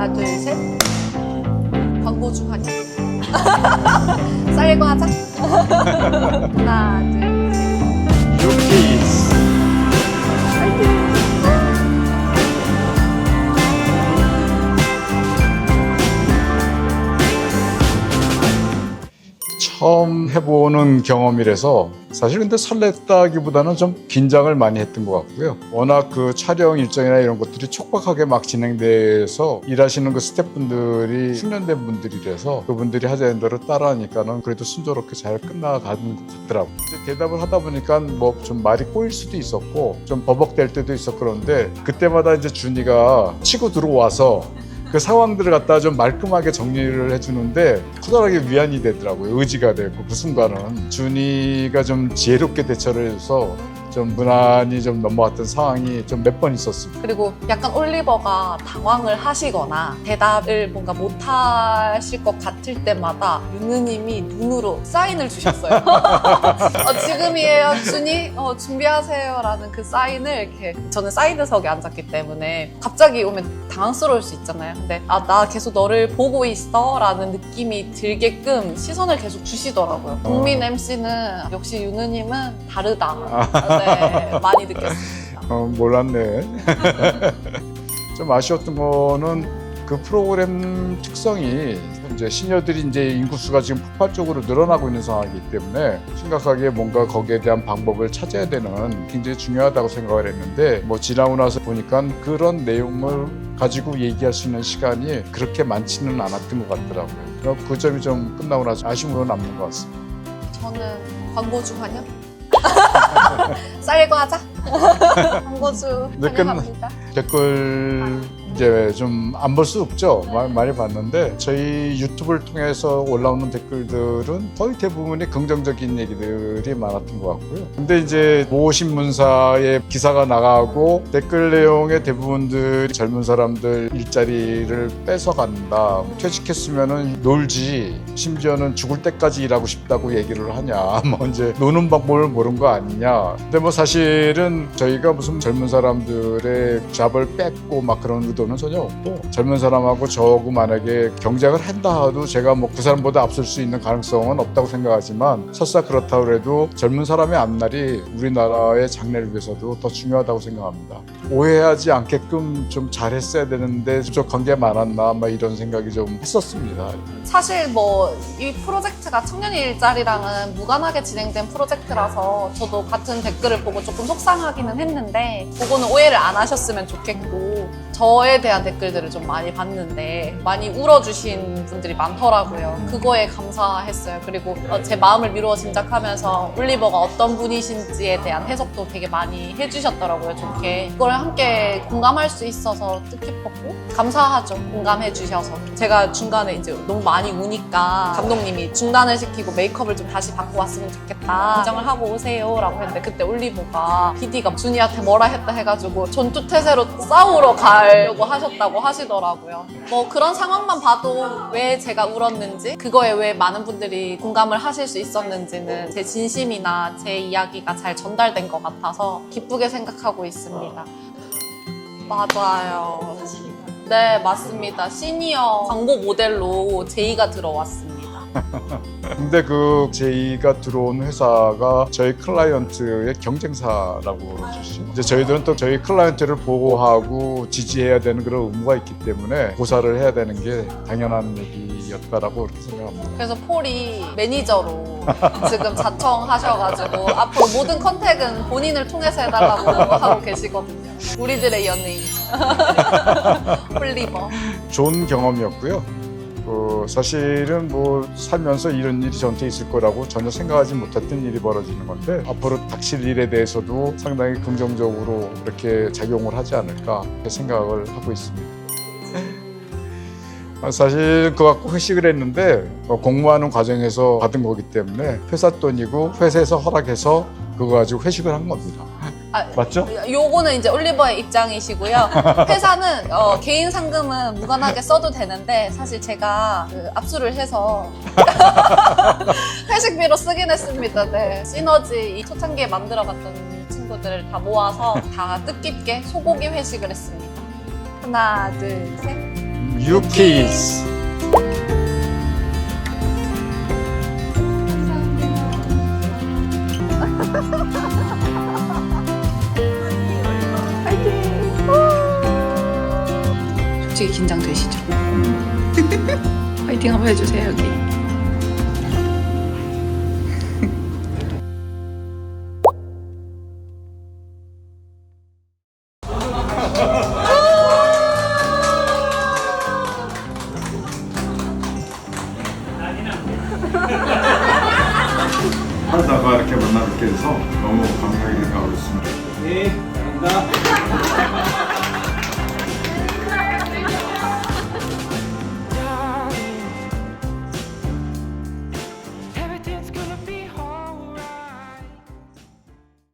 하나, 둘, 셋. 광고 중 하냐? 쌀과 하자. 하나, 둘, 셋. 유키스. 처음 해보는 경험이라서 사실 근데 설렜다기보다는 좀 긴장을 많이 했던 것 같고요. 워낙 그 촬영 일정이나 이런 것들이 촉박하게 막 진행돼서 일하시는 그 스태프분들이 숙련된 분들이라서 그분들이 하자는 대로 따라하니까는 그래도 순조롭게 잘 끝나가는 것 같더라고요. 이제 대답을 하다 보니까 뭐 좀 말이 꼬일 수도 있었고 좀 버벅댈 때도 있었고 그런데 그때마다 이제 준이가 치고 들어와서 그 상황들을 갖다 좀 말끔하게 정리를 해주는데 커다랗게 위안이 되더라고요. 의지가 되고 그 순간은 준이가 좀 지혜롭게 대처를 해서 좀 무난히 좀 넘어갔던 상황이 좀 몇 번 있었습니다. 그리고 약간 올리버가 당황을 하시거나 대답을 뭔가 못하실 것 같을 때마다 윤느님이 눈으로 사인을 주셨어요. 지금이에요, 준이. 준비하세요. 라는 그 사인을 이렇게 저는 사이드석에 앉았기 때문에 갑자기 오면 당황스러울 수 있잖아요. 근데 나 계속 너를 보고 있어 라는 느낌이 들게끔 시선을 계속 주시더라고요. 국민 MC는 역시 윤느님은 다르다. 네, 많이 느꼈습니다. 몰랐네. 좀 아쉬웠던 거는 그 프로그램 특성이 이제 시니어들이 이제 인구수가 지금 폭발적으로 늘어나고 있는 상황이기 때문에 심각하게 뭔가 거기에 대한 방법을 찾아야 되는 굉장히 중요하다고 생각을 했는데 뭐 지나고 나서 보니까 그런 내용을 가지고 얘기할 수 있는 시간이 그렇게 많지는 않았던 것 같더라고요. 그 점이 좀 끝나고 나서 아쉬움으로 남는 것 같습니다. 저는 광고 중 하냐? 쌀과 하자. 광고주 환영합니다. 댓글 이제 좀 안 볼 수 없죠. 많이 봤는데 저희 유튜브를 통해서 올라오는 댓글들은 거의 대부분이 긍정적인 얘기들이 많았던 것 같고요. 근데 이제 모 신문사에 기사가 나가고 댓글 내용의 대부분들이 젊은 사람들 일자리를 뺏어간다. 퇴직했으면은 놀지. 심지어는 죽을 때까지 일하고 싶다고 얘기를 하냐. 뭐 이제 노는 방법을 모르는 거 아니냐. 근데 뭐 사실은 저희가 무슨 젊은 사람들의 잡을 뺏고 막 그런 의도는 전혀 없고 젊은 사람하고 저하고 만약에 경쟁을 한다 해도 제가 뭐 그 사람보다 앞설 수 있는 가능성은 없다고 생각하지만 설사 그렇다고 해도 젊은 사람의 앞날이 우리나라의 장래를 위해서도 더 중요하다고 생각합니다. 오해하지 않게끔 좀 잘했어야 되는데 부족한 게 많았나 막 이런 생각이 좀 했었습니다. 사실 뭐 이 프로젝트가 청년 일자리랑은 무관하게 진행된 프로젝트라서 저도 같은 댓글을 보고 조금 속상하기는 했는데 그거는 오해를 안 하셨으면 좋겠고 저에 대한 댓글들을 좀 많이 봤는데 많이 울어주신 분들이 많더라고요. 그거에 감사했어요. 그리고 제 마음을 미루어 짐작하면서 올리버가 어떤 분이신지에 대한 해석도 되게 많이 해주셨더라고요. 좋게. 그걸 함께 공감할 수 있어서 뜻깊었고 감사하죠. 공감해 주셔서. 제가 중간에 이제 너무 많이 우니까 감독님이 중단을 시키고 메이크업을 좀 다시 받고 왔으면 좋겠다. 인정을 하고 오세요 라고 했는데 그때 올리버가 PD가 준이한테 뭐라 했다 해가지고 전투태세로 싸우러 가려고 하셨다고 하시더라고요. 뭐 그런 상황만 봐도 왜 제가 울었는지 그거에 왜 많은 분들이 공감을 하실 수 있었는지는 제 진심이나 제 이야기가 잘 전달된 것 같아서 기쁘게 생각하고 있습니다. 맞아요. 네, 맞습니다. 시니어 광고 모델로 제이가 들어왔습니다. 근데 그 제이가 들어온 회사가 저희 클라이언트의 경쟁사라고 그러죠. 이제 저희들은 또 저희 클라이언트를 보호하고 지지해야 되는 그런 의무가 있기 때문에 고사를 해야 되는 게 당연한 얘기였다라고 그렇게 생각합니다. 그래서 폴이 매니저로 지금 자청하셔가지고 앞으로 모든 컨택은 본인을 통해서 해달라고 하고 계시거든요. 우리들의 연예인 폴리버. 좋은 경험이었고요. 사실은 뭐 살면서 이런 일이 저한테 있을 거라고 전혀 생각하지 못했던 일이 벌어지는 건데 앞으로 닥칠 일에 대해서도 상당히 긍정적으로 이렇게 작용을 하지 않을까 생각을 하고 있습니다. 사실 그거 갖고 회식을 했는데 공모하는 과정에서 받은 거기 때문에 회사 돈이고 회사에서 허락해서 그거 가지고 회식을 한 겁니다. 맞죠? 요거는 이제 올리버의 입장이시고요. 회사는 개인 상금은 무관하게 써도 되는데 사실 제가 압수를 해서 회식비로 쓰긴 했습니다. 네. 시너지 이 초창기에 만들어갔던 친구들을 다 모아서 다 뜻깊게 소고기 회식을 했습니다. 하나, 둘, 셋. 유키즈. 솔직히 긴장되시죠? 화이팅 한번 해주세요 여기. 하다가 이렇게 만나뵙게 돼서 너무 감사하게 생각하고 있습니다.